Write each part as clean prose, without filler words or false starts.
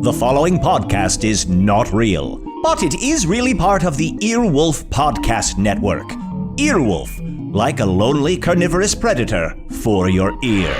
The following podcast is not real, but it is really part of the Earwolf Podcast Network. Earwolf, like a lonely carnivorous predator for your ear.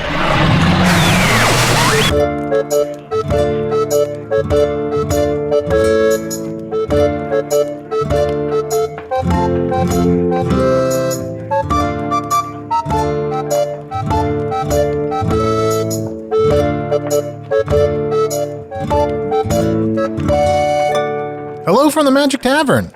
Hello from the Magic Tavern,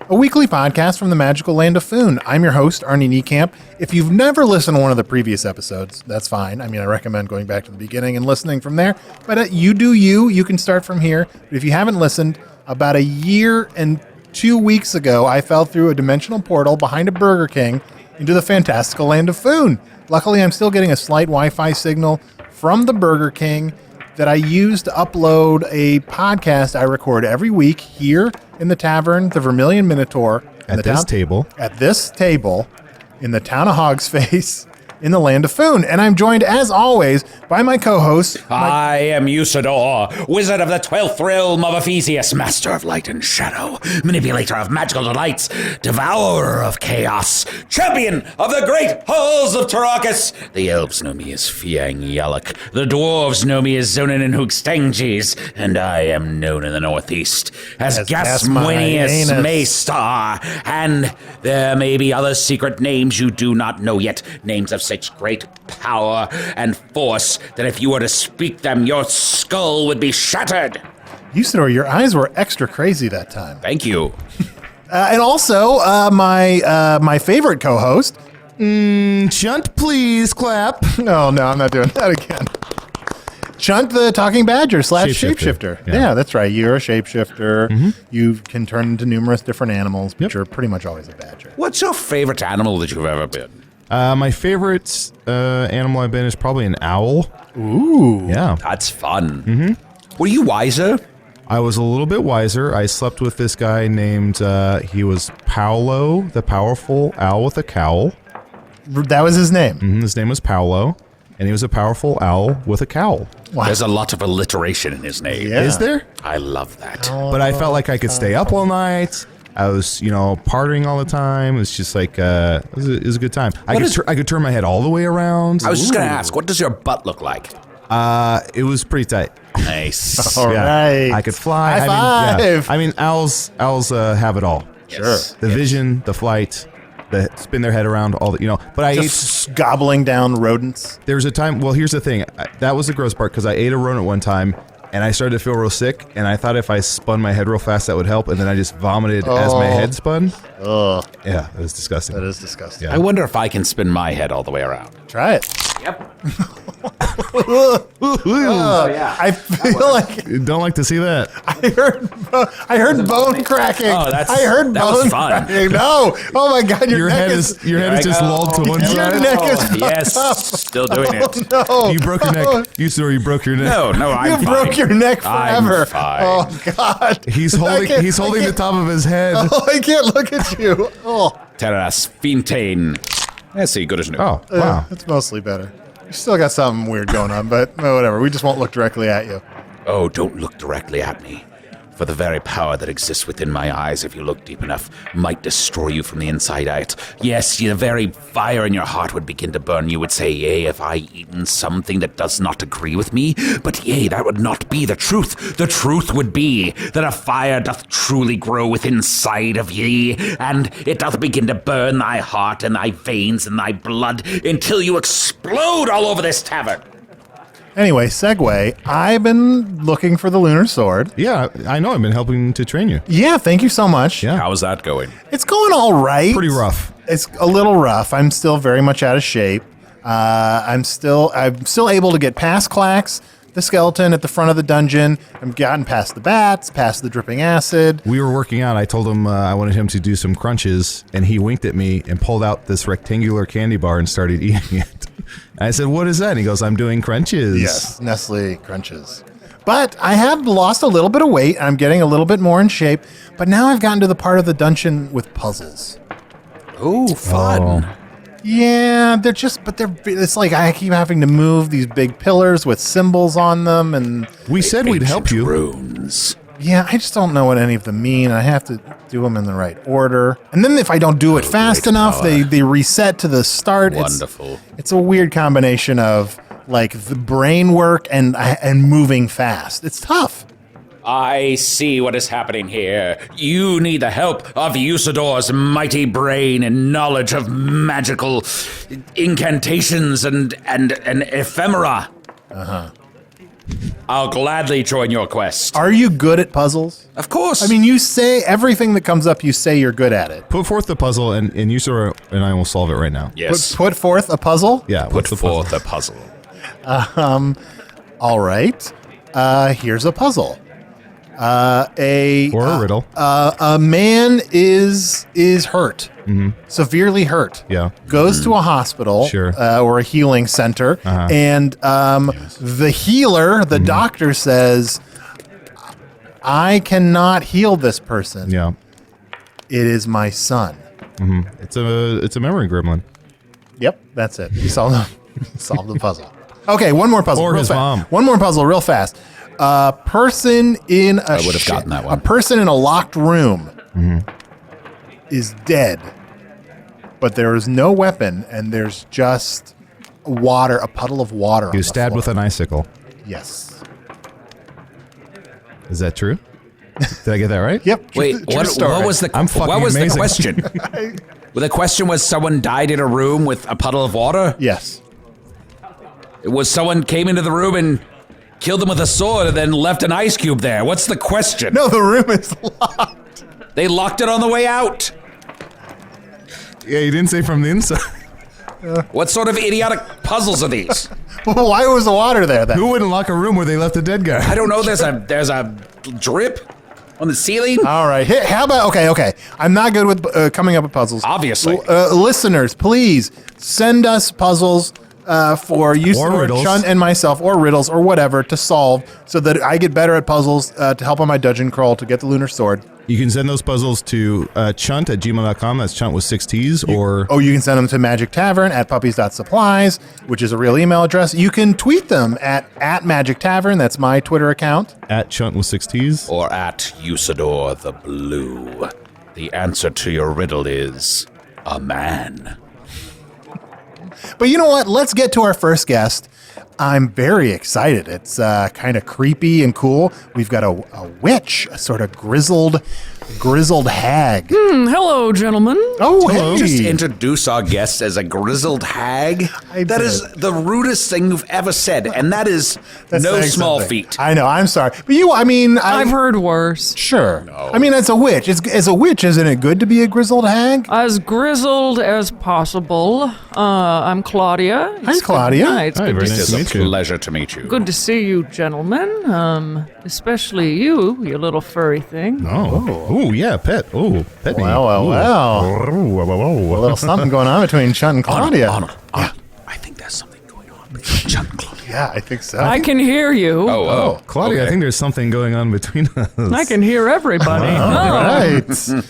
a weekly podcast from the magical land of Foon. I'm your host, ARNIE NIEKAMP. If you've never listened to one of the previous episodes, that's fine. I mean, I recommend going back to the beginning and listening from there. But you do you. You can start from here. But if you haven't listened, about a year and 2 weeks ago, I fell through a dimensional portal behind a Burger King into the fantastical land of Foon. Luckily, I'm still getting a slight Wi-Fi signal from the Burger King that I use to upload a podcast I record every week here in the tavern, the Vermilion Minotaur. At this table In the town of Hogsface, in the land of Foon. And I'm joined, as always, by my co-host. I am Usador, wizard of the 12th realm of Ephesius, master of light and shadow, manipulator of magical delights, devourer of chaos, champion of the great halls of Tarakas. The elves know me as Fiang Yalak, the dwarves know me as Zonin and Hoogstanges, and I am known in the northeast as Gasmoenius Maystar. And there may be other secret names you do not know yet, names of such great power and force that if you were to speak them, your skull would be shattered. Usador, your eyes were extra crazy that time. Thank you. And also, my favorite co-host. Chunt, please clap. No, I'm not doing that again. Chunt the Talking Badger / Shapeshifter. Yeah, that's right. You're a shapeshifter. Mm-hmm. You can turn into numerous different animals, but you're pretty much always a badger. What's your favorite animal that you've ever been? My favorite animal I've been is probably an owl. Ooh. Yeah. That's fun. Mm-hmm. Were you wiser? I was a little bit wiser. I slept with this guy named, he was Paolo, the powerful owl with a cowl. That was his name? Mm-hmm. His name was Paolo, and he was a powerful owl with a cowl. Wow. There's a lot of alliteration in his name. Yeah. Is there? I love that. But I felt like I could stay up all night. I was, partying all the time. It was just like, it was a good time. I could turn my head all the way around. I was just going to ask, what does your butt look like? It was pretty tight. Nice. All right. I could fly. High five. I mean, owls have it all. Yes. The vision, the flight, the spin their head around, all the, But I just gobbling down rodents. There was a time, well, here's the thing. That was the gross part, because I ate a rodent one time, and I started to feel real sick, and I thought if I spun my head real fast, that would help, and then I just vomited as my head spun. Ugh. Yeah, it was disgusting. That is disgusting. Yeah. I wonder if I can spin my head all the way around. Try it. Yep. Yeah. I feel like Don't like to see that. I heard bone cracking. Oh, I heard that bone was fun. cracking. No. Oh my God, your neck head is just lulled to one Your side. neck is Yes, fucked up. still doing it. No. You broke your neck. You broke your neck. No, I'm You fine. broke your neck forever. I'm fine. Oh God. He's holding the top of his head. Oh, I can't look at you. Oh. Terras Fintain. That's good as new. Oh, wow. It's mostly better. You still got something weird going on, but whatever. We just won't look directly at you. Oh, don't look directly at me. For the very power that exists within my eyes, if you look deep enough, might destroy you from the inside out. Yes, the very fire in your heart would begin to burn. You would say, yea, if I eaten something that does not agree with me. But yea, that would not be the truth. The truth would be that a fire doth truly grow within side of ye, and it doth begin to burn thy heart and thy veins and thy blood until you explode all over this tavern. Anyway, segue. I've been looking for the lunar sword. Yeah, I know. I've been helping to train you. Yeah, thank you so much. Yeah. How's that going? It's going all right. Pretty rough. It's a little rough. I'm still very much out of shape. I'm still able to get past Clax, the skeleton at the front of the dungeon. I've gotten past the bats, past the dripping acid. We were working out. I told him I wanted him to do some crunches, and he winked at me and pulled out this rectangular candy bar and started eating it. I said, "What is that?" And he goes, "I'm doing crunches." Yes, Nestle crunches. But I have lost a little bit of weight. I'm getting a little bit more in shape. But now I've gotten to the part of the dungeon with puzzles. Oh, fun. Yeah, it's like I keep having to move these big pillars with symbols on them, and We said we'd help you. Runes. yeah, I just don't know what any of them mean. I have to do them in the right order. And then if I don't do it fast great enough, power. they reset to the start. Wonderful. It's a weird combination of like the brain work and moving fast. It's tough. I see what is happening here. You need the help of Usador's mighty brain and knowledge of magical incantations and ephemera. I'll gladly join your quest. Are you good at puzzles? Of course. I mean, you say everything that comes up, you say you're good at it. Put forth the puzzle, and Usador and I will solve it right now. yes. Put forth a puzzle? Yeah, Put what's the puzzle? forth a puzzle. All right. Here's a puzzle. Or a riddle. A man is hurt, severely hurt. Yeah. Goes to a hospital, Sure. or a healing center, and the healer, the doctor says, "I cannot heal this person. Yeah. It is my son." It's a memory gremlin. Yep, that's it. You solved the puzzle. Okay, one more puzzle. Or real his fast. mom. One more puzzle, real fast. A person in a I would have gotten that one. A person in a locked room is dead, but there is no weapon, and there's just water, a puddle of water. He was stabbed with an icicle. Yes. Is that true? Did I get that right? Yep. Wait, true what story. was the I'm fucking what was amazing. the question? Well, the question was someone died in a room with a puddle of water? Yes. It was someone came into the room and killed them with a sword and then left an ice cube there. What's the question? No, the room is locked. They locked it on the way out. Yeah, you didn't say from the inside. What sort of idiotic puzzles are these? Well, why was the water there then? Who wouldn't lock a room where they left a dead guy? I don't know. There's a drip on the ceiling. All right. Hey, how about okay? I'm not good with coming up with puzzles. Obviously. Listeners, please send us puzzles for use Or riddles. Chunt and myself, or riddles, or whatever to solve, so that I get better at puzzles to help on my dungeon crawl to get the lunar sword. You can send those puzzles to chunt@gmail.com. That's chunt with 6 T's. Or Oh, you can send them to Magic Tavern at puppies.supplies, which is a real email address. You can tweet them at Magic Tavern. That's my Twitter account. at chunt with 6 T's. Or at Usador the Blue. The answer to your riddle is a man. But you know what? Let's get to our first guest. I'm very excited. It's kind of creepy and cool. We've got a witch, a sort of grizzled hag. Hello, gentlemen. Oh, hey. Just introduce our guest as a grizzled hag. I That did. is the rudest thing you've ever said, and that is That's no saying small something. feat. I know. I'm sorry, but I've heard worse. Sure. I mean, as a witch, as a witch, isn't it good to be a grizzled hag? As grizzled as possible. I'm Claudia. Hi, Claudia. Hi, it's Hi, good very to nice It's to a meet you. pleasure to meet you. Good to see you, gentlemen. Especially you little furry thing. Oh, yeah, pet. Oh, pet me. Well. Ooh. A little something going on between Chunt and Claudia. Arnold, I think there's something going on between Chunt and Claudia. Yeah, I think so. I can hear you. Oh, Claudia, I okay. think there's something going on between us. I can hear everybody. Right.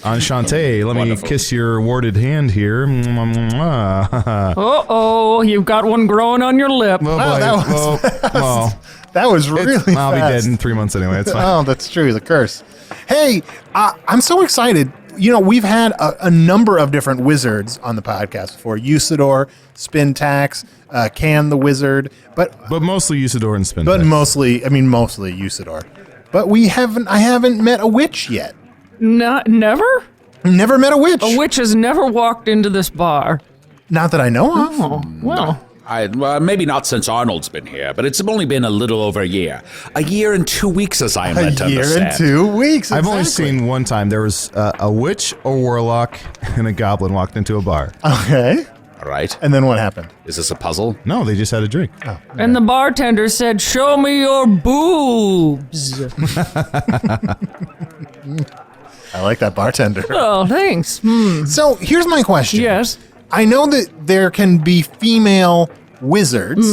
Enchante, let me Wonderful. kiss your warded hand here. Mwah, mwah. Uh-oh, you've got one growing on your lip. Oh, boy. That was really fast. I'll be dead in 3 months anyway. It's fine. Oh, that's true. The curse. Hey, I'm so excited. You know, we've had a number of different wizards on the podcast before. Usador, Spintax, Can the Wizard, but mostly Usador and Spin. mostly Usador. But I haven't met a witch yet. Never? Never met a witch. A witch has never walked into this bar. Not that I know of. Oh, well. Maybe not since Arnold's been here, but it's only been a little over a year. A year and 2 weeks, as I am led to A year and understand. 2 weeks. I've only exactly. seen one time. There was a witch, a warlock, and a goblin walked into a bar. Okay. All right. And then what happened? Is this a puzzle? No, they just had a drink. And the bartender said, "Show me your boobs." I like that bartender. Oh, thanks. So here's my question. Yes. I know that there can be female wizards.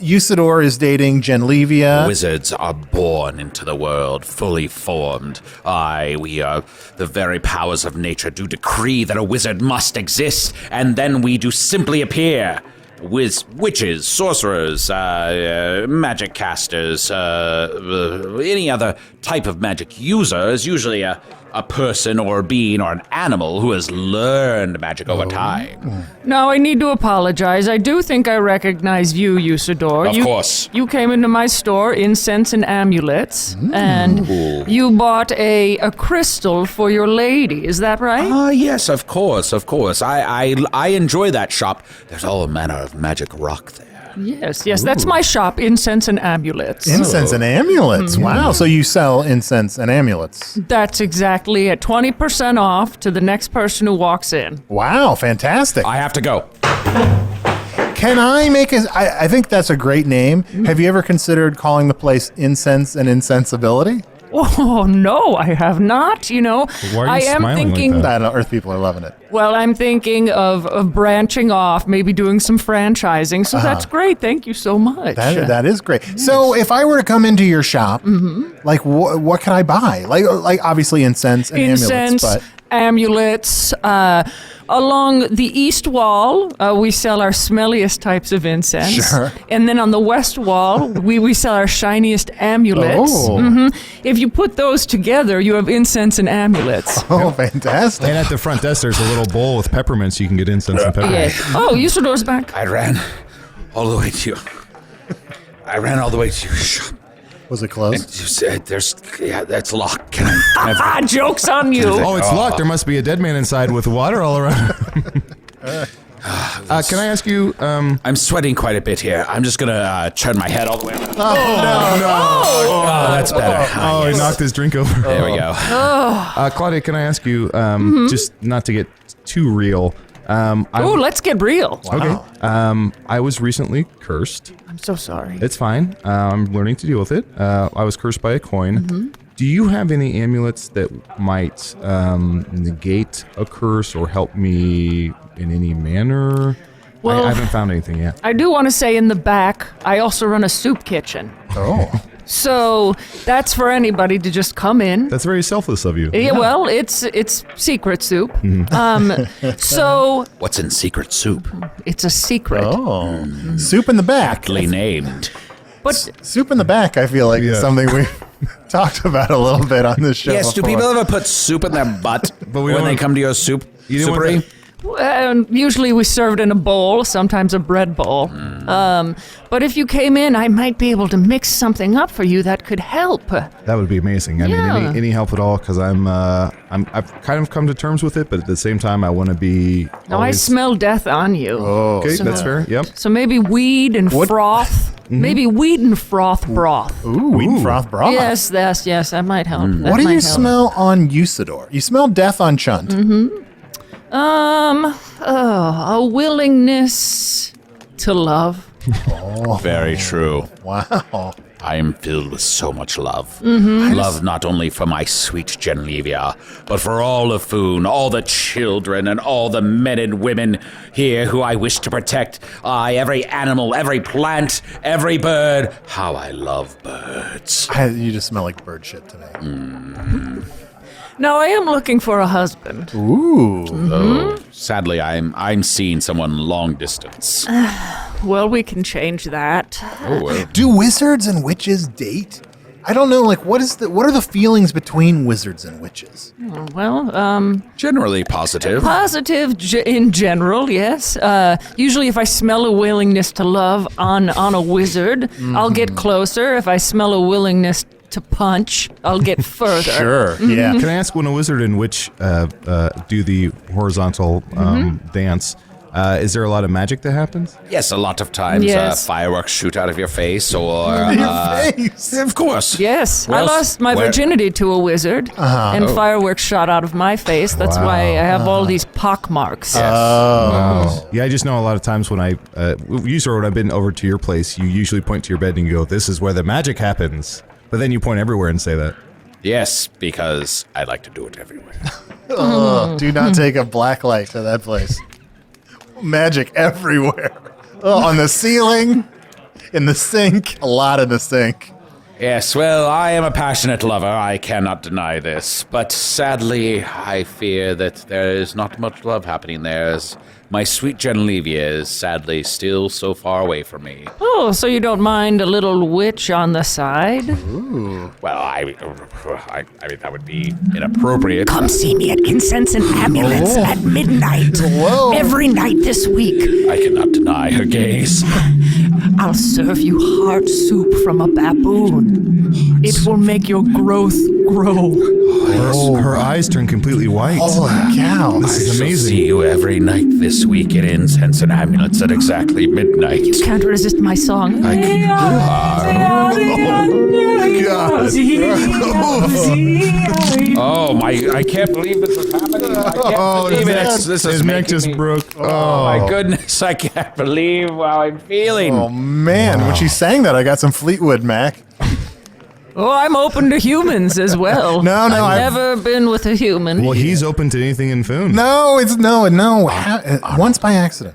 Usador is dating Genlevia. Wizards are born into the world fully formed. The very powers of nature do decree that a wizard must exist, and then we do simply appear. Witches, sorcerers, magic casters, any other type of magic user is usually a person or being or an animal who has learned magic over time. Now, I need to apologize. I do think I recognize you, Usador. Of course. You came into my store, Incense and Amulets, and you bought a crystal for your lady. Is that right? Yes, of course. I enjoy that shop. There's all manner of magic rock there. Yes, that's my shop, Incense and Amulets. Incense and amulets. Wow. So you sell incense and amulets. That's exactly it. 20% off to the next person who walks in. Wow. Fantastic. I have to go. Can I make I think that's a great name. Have you ever considered calling the place Incense and Insensibility? Oh, no, I have not. Why are you I am smiling like thinking. that? I know, Earth people are loving it. Well, I'm thinking of branching off, maybe doing some franchising. So that's great. Thank you so much. That is great. Yes. So if I were to come into your shop, like what can I buy? Like obviously incense and amulets. Along the east wall, we sell our smelliest types of incense. Sure. And then on the west wall, we sell our shiniest amulets. Oh. If you put those together, you have incense and amulets. Oh, fantastic. And at the front desk, there's a little bowl with peppermints. You can get incense and peppermints. Yes. Oh, Usador's back. I ran all the way to your shop. Was it And closed? you said that's locked. Can I Joke's on you. Oh, it's locked. There must be a dead man inside with water all around. Can I ask you? I'm sweating quite a bit here. I'm just gonna turn my head all the way around. Oh, That's better. Oh, he knocked his drink over. There we go. Claudia, can I ask you, just not to get too real? Let's get real. Okay. I was recently cursed. I'm so sorry. It's fine. I'm learning to deal with it. I was cursed by a coin. Do you have any amulets that might negate a curse or help me in any manner? Well, I haven't found anything yet. I do want to say in the back, I also run a soup kitchen. Oh. So that's for anybody to just come in. That's very selfless of you. Yeah, well, it's secret soup. So What's in secret soup? it's a secret. Oh. Soup in the back. Aptly named. But Soup in the back, I feel like is something we've talked about a little bit on this show. Yes. Do before. people ever put soup in their butt But we when don't- they come to your soup? You didn't want soupery? usually we serve it in a bowl, sometimes a bread bowl. But if you came in, I might be able to mix something up for you that could help. That would be amazing. I Yeah. mean, any help at all? Because I've kind of come to terms with it, but at the same time, I want to be. Now I smell death on you. Oh. Okay, that's fair. Yep. So maybe weed and froth. Maybe weed and froth broth. Ooh, wheat and froth broth. Yes, that might help. That What do might you help. smell on Usador? You smell death on Chunt. A willingness to love. Very true. Wow. I am filled with so much love. Love not only for my sweet Genlevia, but for all of Foon, all the children, and all the men and women here who I wish to protect. Every animal, every plant, every bird. How I love birds. You just smell like bird shit to me. Now I am looking for a husband. Ooh. Oh, sadly, I'm seeing someone long distance. Well, we can change that. Oh, well. Do wizards and witches date? I don't know, like what are the feelings between wizards and witches? Well, Generally positive. positive in general, yes. Usually if I smell a willingness to love on a wizard, I'll get closer. If I smell a willingness to punch, I'll get further. Sure. Yeah. Can I ask, when a wizard and witch do the horizontal dance, is there a lot of magic that happens? Yes, a lot of times Yes. fireworks shoot out of your face or... Your face. Of course. Yes, Where I else- lost my where- virginity to a wizard, and fireworks shot out of my face. That's why I have all these pock marks. Oh. Yeah, I just know a lot of times when usually when I've been over to your place, you usually point to your bed and you go, "This is where the magic happens." But then you point everywhere and say that. Yes, because I like to do it everywhere. Do not take a black light to that place. Magic everywhere. On the ceiling, In the sink. A lot in the sink. Yes, well, I am a passionate lover. I cannot deny this. But sadly, I fear that there is not much love happening there, as my sweet Genevieve is sadly still so far away from me. Oh, so you don't mind a little witch on the side? Well, I mean, that would be inappropriate. Come see me at Incense and Amulets at midnight. Whoa. Every night this week. I cannot deny her gaze. I'll serve you heart soup from a baboon. It will make your growth grow. Her eyes turn completely white. Holy cow. This is I shall amazing. see you every night this week at Incense and Amulets at exactly midnight. Can't resist my song. Oh my! I can't believe this is happening. I can't believe it. This is His neck making just me- broke. Oh my goodness! I can't believe how I'm feeling. Oh, man. When she sang that, I got some Fleetwood Mac. Oh, I'm open to humans as well. No, I've I've- never been with a human. Well, he's open to anything in Foon. No, it's no. Once by accident.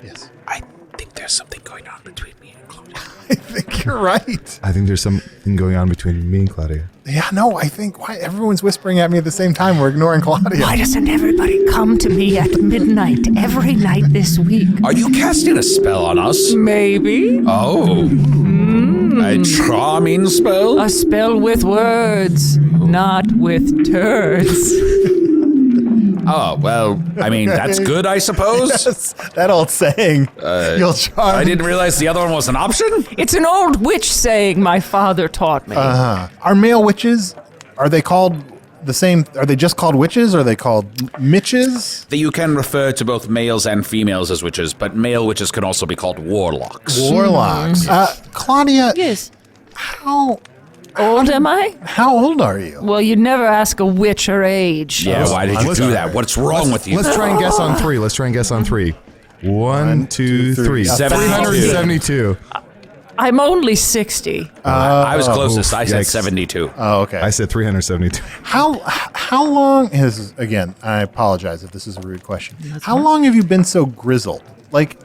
Yes. I think there's something going on between me and Claudia. I think you're right. I think there's something going on between me and Claudia. Yeah, no, I think why everyone's whispering at me at the same time. We're ignoring Claudia. Why doesn't everybody come to me at midnight every night this week? Are you casting a spell on us? Maybe Oh, a charming spell? a spell with words, not with turds. Oh well, I mean that's good, I suppose. Yes, that old saying. You'll charm. I didn't realize the other one was an option. It's an old witch saying my father taught me. Are male witches? Are they called the same? Are they just called witches? Or are they called Mitches? That you can refer to both males and females as witches, but male witches can also be called warlocks. Warlocks. Claudia. Yes. How Old am I? old are you? Well, you'd never ask a witch her age. Yeah, why did you Let's- do that? What's wrong with you? Let's try and guess on three. Let's try and guess on three. 1, 2, 3. 372. I'm only 60. I was closest. I said yikes. 72. Oh, okay. I said 372. How long is, again, I apologize if this is a rude question. How long have you been so grizzled? Like,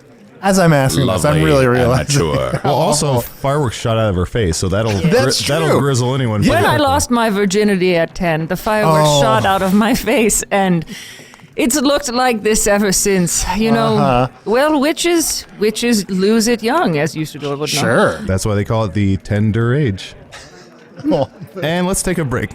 as I'm asking this, I'm Lovely really and realizing. mature. Well, also, fireworks shot out of her face, so that'll That's that'll true. grizzle anyone. When I lost my virginity at 10, the fireworks shot out of my face, and it's looked like this ever since. You know, well, witches lose it young, as you should know. Sure. That's why they call it the tender age. And let's take a break.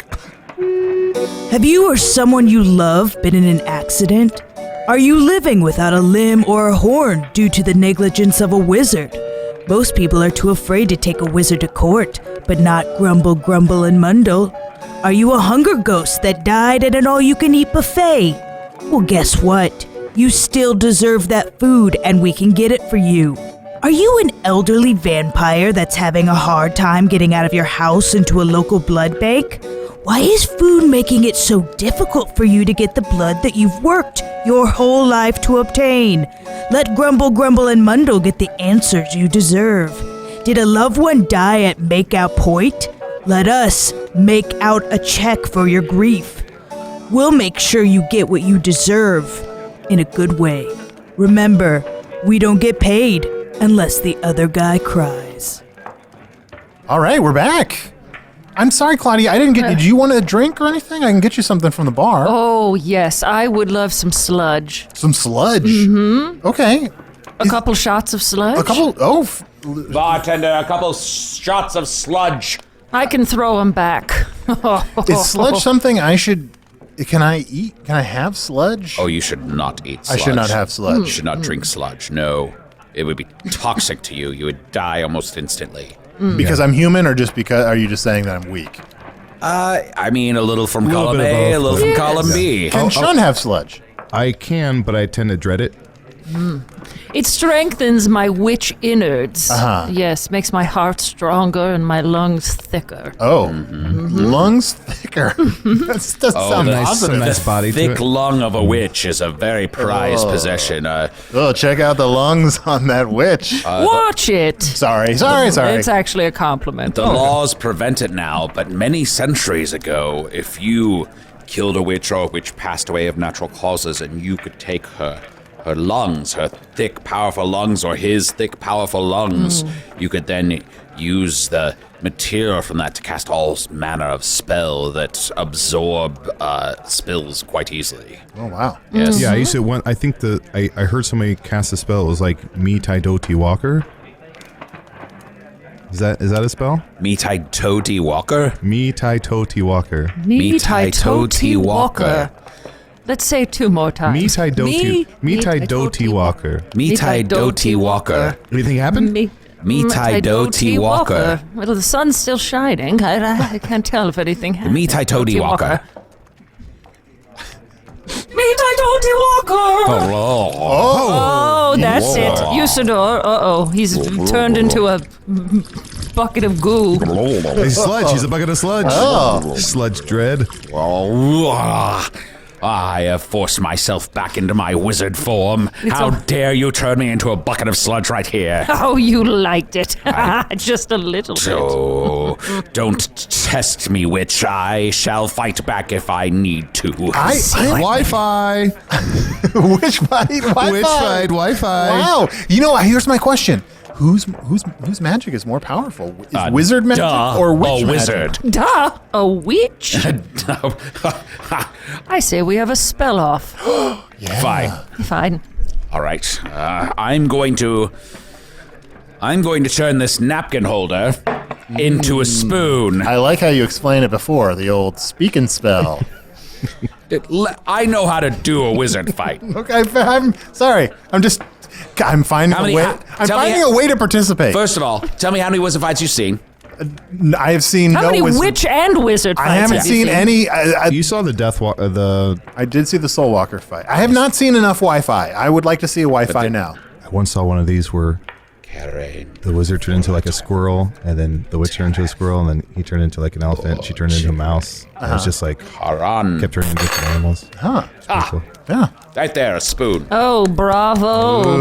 Have you or someone you love been in an accident? Are you living without a limb or a horn due to the negligence of a wizard? Most people are too afraid to take a wizard to court, but not Grumble, Grumble, and Mundle. Are you a hunger ghost that died at an all-you-can-eat buffet? Well, guess what? You still deserve that food, and we can get it for you. Are you an elderly vampire that's having a hard time getting out of your house into a local blood bank? Why is Foon making it so difficult for you to get the blood that you've worked your whole life to obtain? Let Grumble, Grumble, and Mundle get the answers you deserve. Did a loved one die at Makeout Point? Let us make out a check for your grief. We'll make sure you get what you deserve in a good way. Remember, we don't get paid unless the other guy cries. All right, we're back. I'm sorry, Claudia. I didn't get. Did you want a drink or anything? I can get you something from the bar. Oh, yes, I would love some sludge. Some sludge. Mm-hmm. Okay. A couple shots of sludge? A couple. Oh, Bartender, a couple shots of sludge. I can throw them back. is sludge something I should? Can I eat? Can I have sludge? Oh, you should not eat sludge. I should not have sludge. You should not drink sludge. No. It would be toxic to you. You would die almost instantly. Because I'm human, or just because? Are you just saying that I'm weak? I mean, a little from little column bit of A, a both. little from Yes. column B. Can Sean have sludge? I can, but I tend to dread it. It strengthens my witch innards. Uh-huh. Yes, makes my heart stronger and my lungs thicker. Oh, lungs thicker. That doesn't sound nice, positive. some nice body to Thick it. lung of a witch is a very prized possession. Oh, check out the lungs on that witch. Watch it. Sorry. It's actually a compliment. The laws prevent it now, but many centuries ago, if you killed a witch or a witch passed away of natural causes and you could take her her lungs, her thick, powerful lungs, or his thick, powerful lungs, you could then use the material from that to cast all manner of spell that absorb spills quite easily. Oh, wow. Yes. Yeah, I used to. I think I heard somebody cast a spell. It was like Me Tai Doti Walker. Is that a spell? Me Tai Toti Walker? Me Tai Toti Walker. Me Tai Toti Walker. Let's say it 2 more times. Me Tai Doti Walker. Me Tai Doti Walker. Anything happened? Me Tai Doti Walker. Well, the sun's still shining. I can't tell if anything happened. Me Tai Toti Walker. Me Tai Doti Walker! Oh, that's it. Usador, he's turned into a bucket of goo. Hey, Sludge. He's a bucket of sludge. Oh. Sludge dread. I have forced myself back into my wizard form. How dare you turn me into a bucket of sludge right here? Oh, you liked it. Just a little bit. So, don't test me, witch. I shall fight back if I need to. Wi-Fi. Which fight? Wi-Fi? Which fight? Wi-Fi. Wow. You know, here's my question. Whose magic is more powerful? Is wizard magic or witch magic? Wizard. Duh, a witch? I say we have a spell off. Yeah. Fine. All right. I'm going to turn this napkin holder into a spoon. I like how you explained it before, the old speaking spell. I know how to do a wizard fight. Okay, I'm sorry. I'm finding a way. I'm finding a way to participate. First of all, tell me how many wizard fights you've seen. I have seen How many witch and wizard fights I haven't have you seen any. You saw the Death Walk. I did see the Soul Walker fight. I have not seen enough Wi-Fi. I would like to see a Wi-Fi now. I once saw one of these where the wizard turned into like a squirrel, and then the witch turned into a squirrel, and then he turned into like an elephant. She turned into a mouse. And it was just like kept turning into different animals. Huh. Cool. Yeah. Right there, a spoon. Oh, bravo.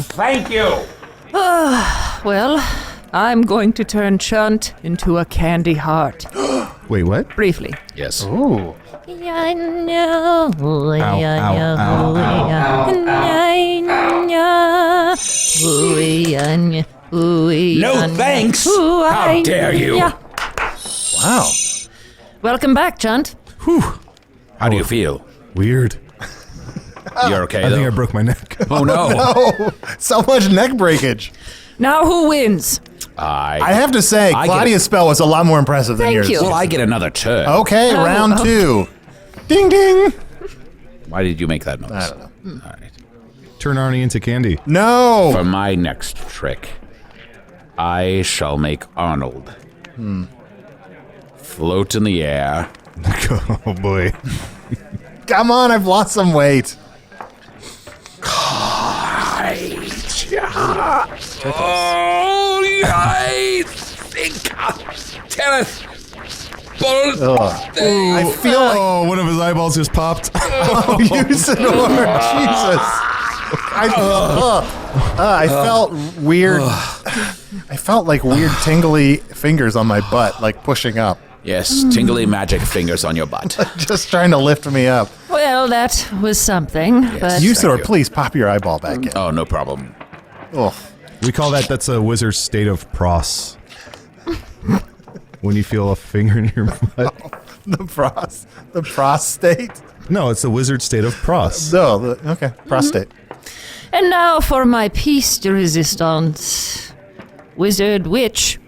Thank you. Well, I'm going to turn Chunt into a candy heart. Wait, what? Briefly. Yes. Ooh. No thanks. How dare you? Wow. Welcome back, Chunt. How do you feel? Weird. You're okay, I though? think I broke my neck. Oh, no. Oh, so much neck breakage. Now who wins? I have to say, I Claudia's spell was a lot more impressive than Thank yours. you. Well, I get another turn. Okay, Oh, round oh. 2. Ding, ding. Why did you make that noise? I don't know. All right. Turn Arnie into candy. No. For my next trick, I shall make Arnold float in the air. Oh boy. Come on, I've lost some weight. I think Kenneth. I feel like Oh, one of his eyeballs just popped. Usador. Jesus. I felt weird. I felt like weird tingly fingers on my butt, like pushing up. Yes, tingly magic fingers on your butt. Just trying to lift me up. Well, that was something, but Usador, you. please pop your eyeball back in. Oh, no problem. Oh. We call that's a wizard's state of pros. When you feel a finger in your butt. The prostate? No, it's the wizard state of pros. No, okay, prostate. And now for my piece de resistance. Wizard, witch,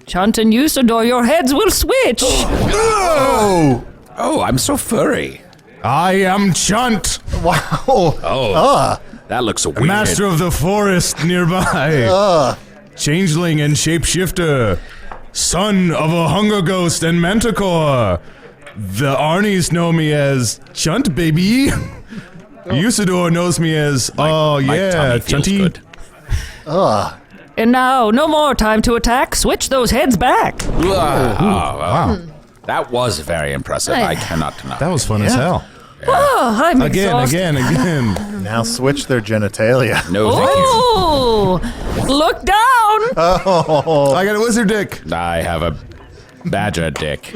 Chunt and Usador, your heads will switch. Oh! Oh, I'm so furry. I am Chunt, Wow. Oh, that looks weird. master of the forest nearby. Changeling and shapeshifter. Son of a hunger ghost and manticore. The Arnies know me as Chunt, baby. Usador knows me as, my tummy feels Chunty. good. And now, no more time to attack. Switch those heads back. Wow. That was very impressive. I cannot deny. That was fun as hell. Oh, I'm exhausted. Again. Now switch their genitalia. No, thank you. Oh, look down. I got a wizard dick. I have a badger dick.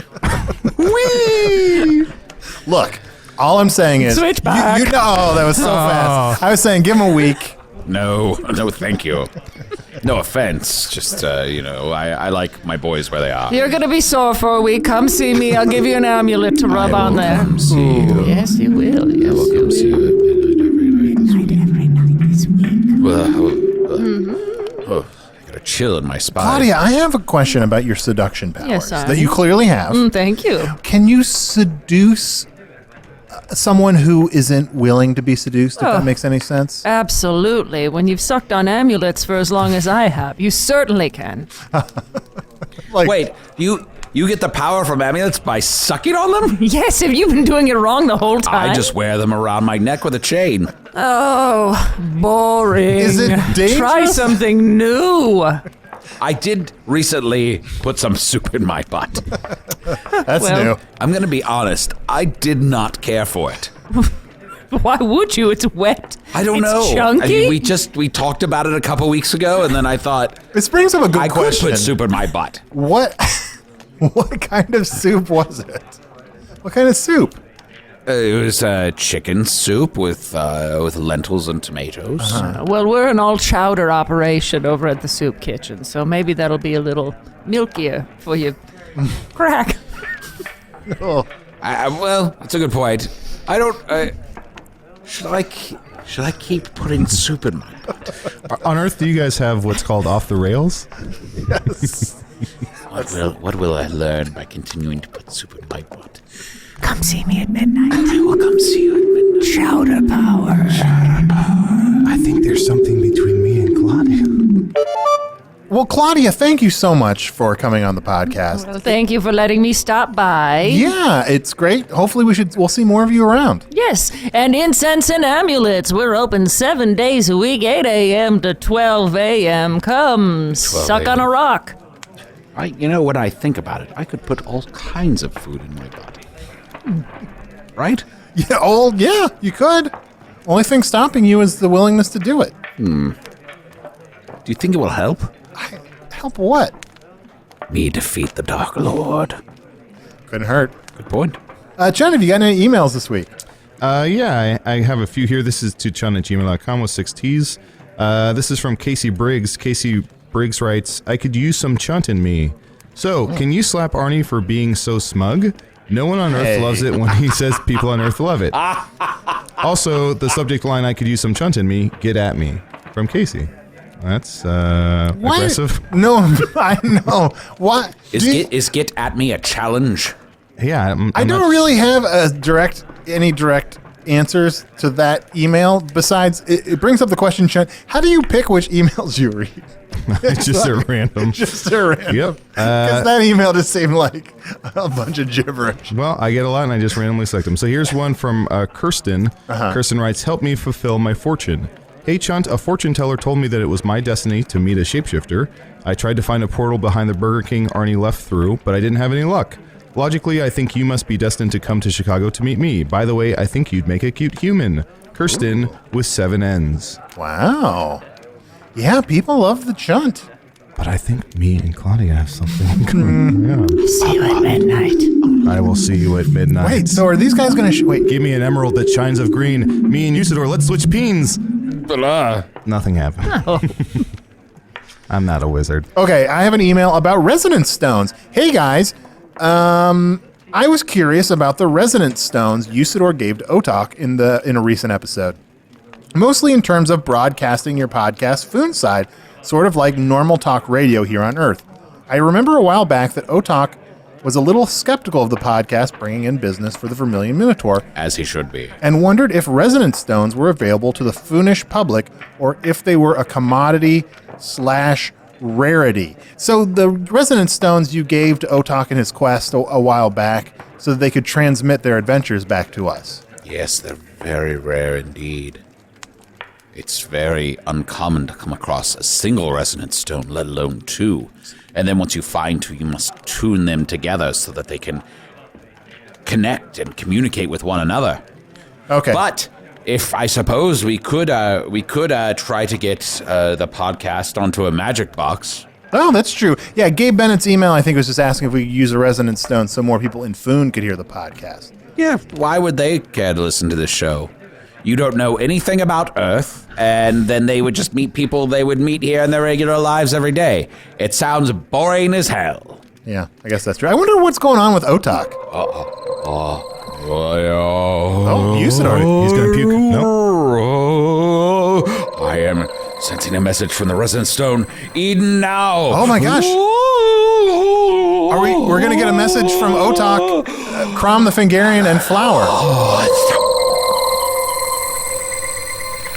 Look, All I'm saying is, Switch back. You know, that was so fast. I was saying, give him a week. No, thank you. No offense. Just, I like my boys where they are. You're going to be sore for a week. Come see me. I'll give you an amulet to rub on there. Come see you. Yes, you will. I will come see you Every night this week. I got a chill in my spine. Claudia, I have a question about your seduction powers Yes, that you clearly have. Thank you. Can you seduce someone who isn't willing to be seduced, if that makes any sense? Absolutely. When you've sucked on amulets for as long as I have, you certainly can. Wait, you get the power from amulets by sucking on them? Yes, have you been doing it wrong the whole time? I just wear them around my neck with a chain. Oh, boring. Is it dangerous? Try something new. I did recently put some soup in my butt. That's Well- new. I'm going to be honest. I did not care for it. Why would you? It's wet. I don't It's know. chunky. I mean, we talked about it a couple weeks ago, and then I thought This brings up a good I question. could put soup in my butt. What kind of soup was it? What kind of soup? It was chicken soup with lentils and tomatoes. Well, we're an all chowder operation over at the soup kitchen, so maybe that'll be a little milkier for you. Crack. Oh, Well, that's a good point. I don't. Should I keep putting soup in my butt? On Earth, do you guys have what's called off the rails? yes. What will I learn by continuing to put soup in my butt? Come see me at midnight. I will come see you at midnight. Chowder power. I think there's something between me and Claudia. Well, Claudia, thank you so much for coming on the podcast. Well, thank you for letting me stop by. Yeah, it's great. Hopefully we'll see more of you around. Yes, and Incense and Amulets. We're open 7 days a week, 8 a.m. to 12 a.m. Come suck on a rock. When I think about it, I could put all kinds of food in my butt. Right? Yeah, you could. Only thing stopping you is the willingness to do it. Do you think it will help? Help what? Me defeat the Dark Lord. Couldn't hurt. Good point. Chen, have you got any emails this week? Yeah, I have a few here. This is to chun@gmail.com with 6 T's. This is from Casey Briggs. Casey Briggs writes, I could use some chunt in me. So, can you slap Arnie for being so smug? No one on Earth loves it when he says people on Earth love it. Also, the subject line, I could use some chunt in me, get at me. From Casey. That's aggressive. No, I know. What? Is get at me a challenge? Yeah, I don't really have any direct answers to that email. Besides, it brings up the question, Chen, how do you pick which emails you read? It's just a random. Just a random. Yep. Because that email just seemed like a bunch of gibberish. Well, I get a lot and I just randomly select them. So here's one from Kirsten. Kirsten writes, help me fulfill my fortune. Hey Chunt, a fortune teller told me that it was my destiny to meet a shapeshifter. I tried to find a portal behind the Burger King Arnie left through, but I didn't have any luck. Logically, I think you must be destined to come to Chicago to meet me. By the way, I think you'd make a cute human. Kirsten with 7 N's. Wow. Yeah, people love the chunt. But I think me and Claudia have something going on. See you at midnight. I will see you at midnight. Wait, so are these guys going to... Wait. Give me an emerald that shines of green. Me and Usador, let's switch peens. Nothing happened. I'm not a wizard. Okay, I have an email about resonance stones. Hey, guys. I was curious about the resonance stones Usador gave to Otak in a recent episode. Mostly in terms of broadcasting your podcast Foon side, sort of like normal talk radio here on Earth. I remember a while back that Otak was a little skeptical of the podcast bringing in business for the Vermilion Minotaur, As he should be. and wondered if resonance stones were available to the Foonish public or if they were a commodity/rarity. So the resonance stones you gave to Otak in his quest a while back so that they could transmit their adventures back to us. Yes, they're very rare indeed. It's very uncommon to come across a single resonance stone, let alone 2. And then once you find 2, you must tune them together so that they can connect and communicate with one another. Okay. But if I suppose we could try to get the podcast onto a magic box. Oh, that's true. Yeah, Gabe Bennett's email, I think, was just asking if we could use a resonance stone so more people in Foon could hear the podcast. Yeah, why would they care to listen to this show? You don't know anything about Earth, and then they would just meet people they would meet here in their regular lives every day. It sounds boring as hell. Yeah, I guess that's true. I wonder what's going on with Otak. Oh, Usador. He's going to puke. No. I am sensing a message from the Resident Stone. Eden now. Oh my gosh. We're going to get a message from Otak, Crom the Fingarian, and Flower.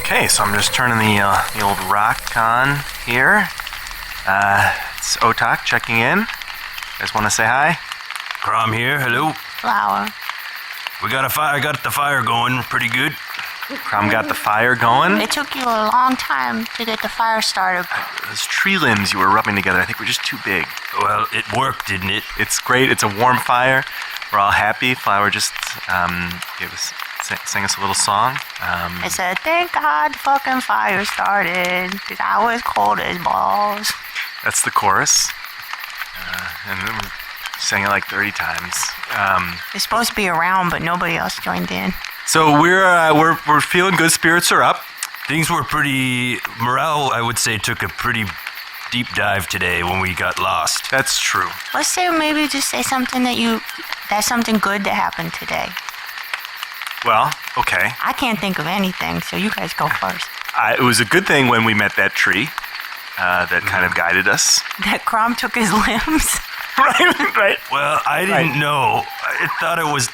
Okay, so I'm just turning the old rock on here. It's Otak checking in. You guys want to say hi? Crom here, hello. Flower. We got the fire going pretty good. Crom got the fire going. It took you a long time to get the fire started. Those tree limbs you were rubbing together, I think were just too big. Well, it worked, didn't it? It's great. It's a warm fire. We're all happy. Flower just sang us a little song. I said, thank God fucking fire started, because I was cold as balls. That's the chorus. And then we sang it like 30 times. It's supposed to be around, but nobody else joined in. So we're feeling good. Spirits are up. Things were pretty... Morale, I would say, took a pretty deep dive today when we got lost. That's true. Let's say maybe just say something that's something good that happened today. Well, okay. I can't think of anything, so you guys go first. It was a good thing when we met that tree that kind of guided us. That Crom took his limbs. Right. Well, I didn't know. I thought it was...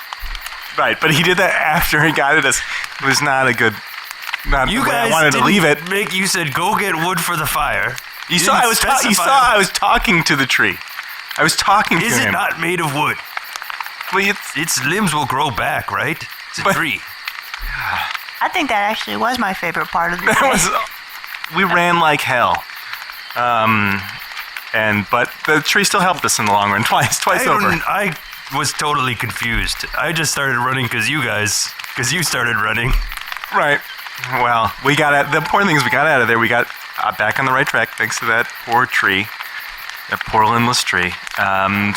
Right, but he did that after he guided us. It was not a good... Not You the way guys I wanted to leave it. You said, go get wood for the fire. You saw I was talking to the tree. I was talking to him. Is it not made of wood? Well, Its limbs will grow back, right? It's a tree. I think that actually was my favorite part of the day. We ran like hell. But the tree still helped us in the long run, twice over. I was totally confused. I just started running because you started running. Right. Well, the important thing is we got out of there. We got back on the right track thanks to that poor tree, that poor limbless tree.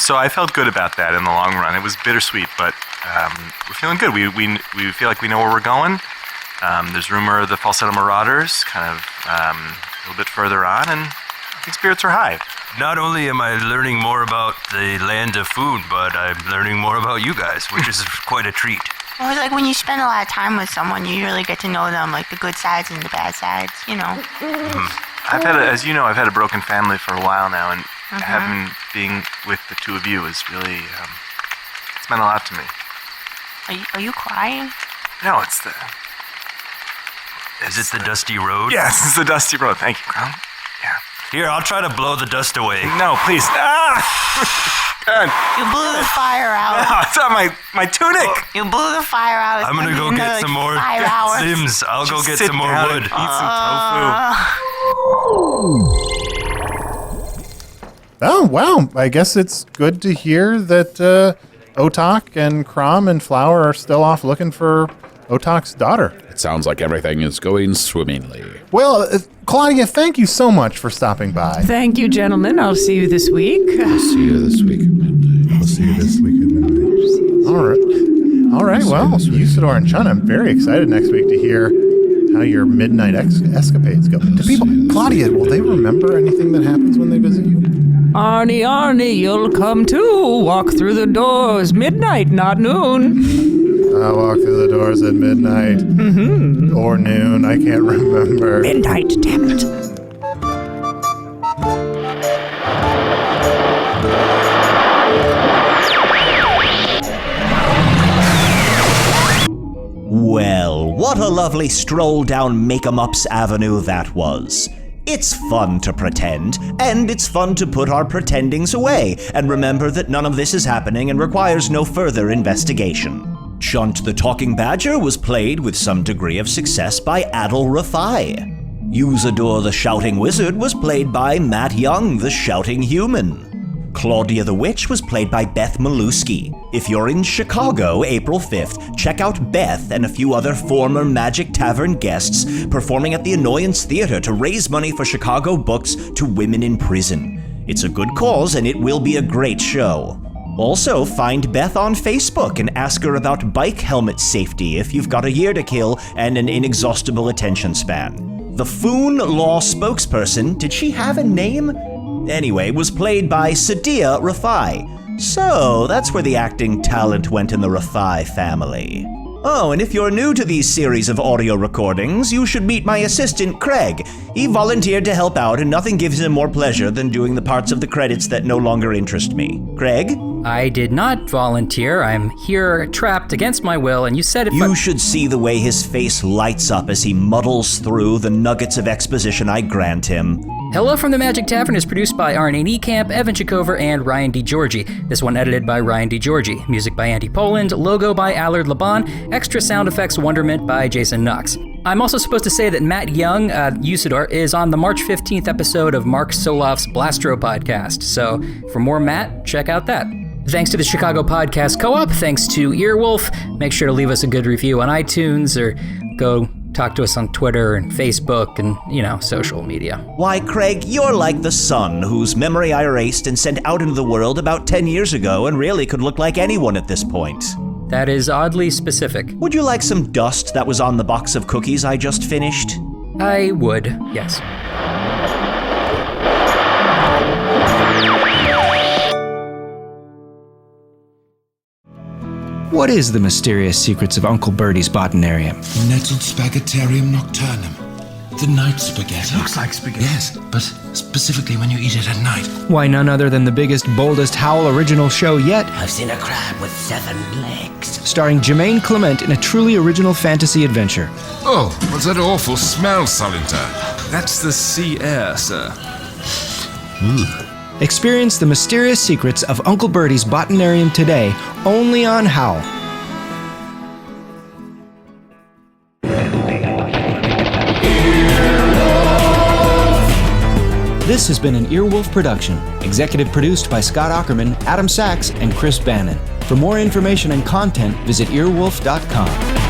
So I felt good about that in the long run. It was bittersweet, but we're feeling good. We feel like we know where we're going. There's rumor of the falsetto marauders kind of a little bit further on, and I think spirits are high. Not only am I learning more about the land of Foon, but I'm learning more about you guys, which is quite a treat. Well, it's like when you spend a lot of time with someone, you really get to know them, like the good sides and the bad sides, you know. As you know, I've had a broken family for a while now, and being with the two of you is really, it's meant a lot to me. Are you crying? No, it's the... Is it the dusty road? Yes, it's the dusty road. Thank you, Crom. Yeah. Here, I'll try to blow the dust away. No, please. God. You blew the fire out. No, it's on my tunic. You blew the fire out. I'm gonna go get some more limbs. I'll go get some more wood. Eat some tofu. Oh, wow. I guess it's good to hear that Otak and Crom and Flower are still off looking for Otak's daughter. It sounds like everything is going swimmingly. Well, Claudia, thank you so much for stopping by. Thank you, gentlemen. I'll see you this week. I'll see you this week. All right. Well, Usador and Chun, I'm very excited next week to hear how your midnight escapades go. Do people, Claudia, will they remember anything that happens when they visit you? Arnie, you'll come too. Walk through the doors. Midnight, not noon. I walk through the doors at midnight. Or noon, I can't remember. Midnight, damn it. Well, what a lovely stroll down Make-em-Up's Avenue that was. It's fun to pretend, and it's fun to put our pretendings away and remember that none of this is happening and requires no further investigation. Chunt the Talking Badger was played with some degree of success by Adil Rafai. Usador the Shouting Wizard was played by Matt Young the Shouting Human. Claudia the Witch was played by Beth Maluski. If you're in Chicago, April 5th, check out Beth and a few other former Magic Tavern guests performing at the Annoyance Theater to raise money for Chicago books to women in prison. It's a good cause and it will be a great show. Also, find Beth on Facebook and ask her about bike helmet safety if you've got a year to kill and an inexhaustible attention span. The Foon law spokesperson, did she have a name? Anyway, was played by Sadia Rafai. So, that's where the acting talent went in the Rafai family. Oh, and if you're new to these series of audio recordings, you should meet my assistant, Craig. He volunteered to help out, and nothing gives him more pleasure than doing the parts of the credits that no longer interest me. Craig? I did not volunteer. I'm here trapped against my will, and you said if You should see the way his face lights up as he muddles through the nuggets of exposition I grant him. Hello from the Magic Tavern is produced by ARNIE NIEKAMP, Evan Chikover, and Ryan DiGiorgi. This one edited by Ryan DiGiorgi. Music by Andy Poland, logo by Allard Laban, extra sound effects wonderment by Jason Knox. I'm also supposed to say that Matt Young, Usador, is on the March 15th episode of Mark Soloff's Blastro podcast. So for more Matt, check out that. Thanks to the Chicago Podcast Co-op, thanks to Earwolf. Make sure to leave us a good review on iTunes or go talk to us on Twitter and Facebook and, social media. Why, Craig, you're like the sun whose memory I erased and sent out into the world about 10 years ago and really could look like anyone at this point. That is oddly specific. Would you like some dust that was on the box of cookies I just finished? I would, yes. What is the mysterious secrets of Uncle Bertie's botanarium? Nettled spaghettarium nocturnum. The night spaghetti. It looks like spaghetti. Yes, but specifically when you eat it at night. Why, none other than the biggest, boldest Howl original show yet. I've seen a crab with 7 legs. Starring Jermaine Clement in a truly original fantasy adventure. Oh, what's that awful smell, Solinter? That's the sea air, sir. Experience the mysterious secrets of Uncle Bertie's botanarium today, only on Howl. This has been an Earwolf production, executive produced by Scott Ackerman, Adam Sachs, and Chris Bannon. For more information and content, visit earwolf.com.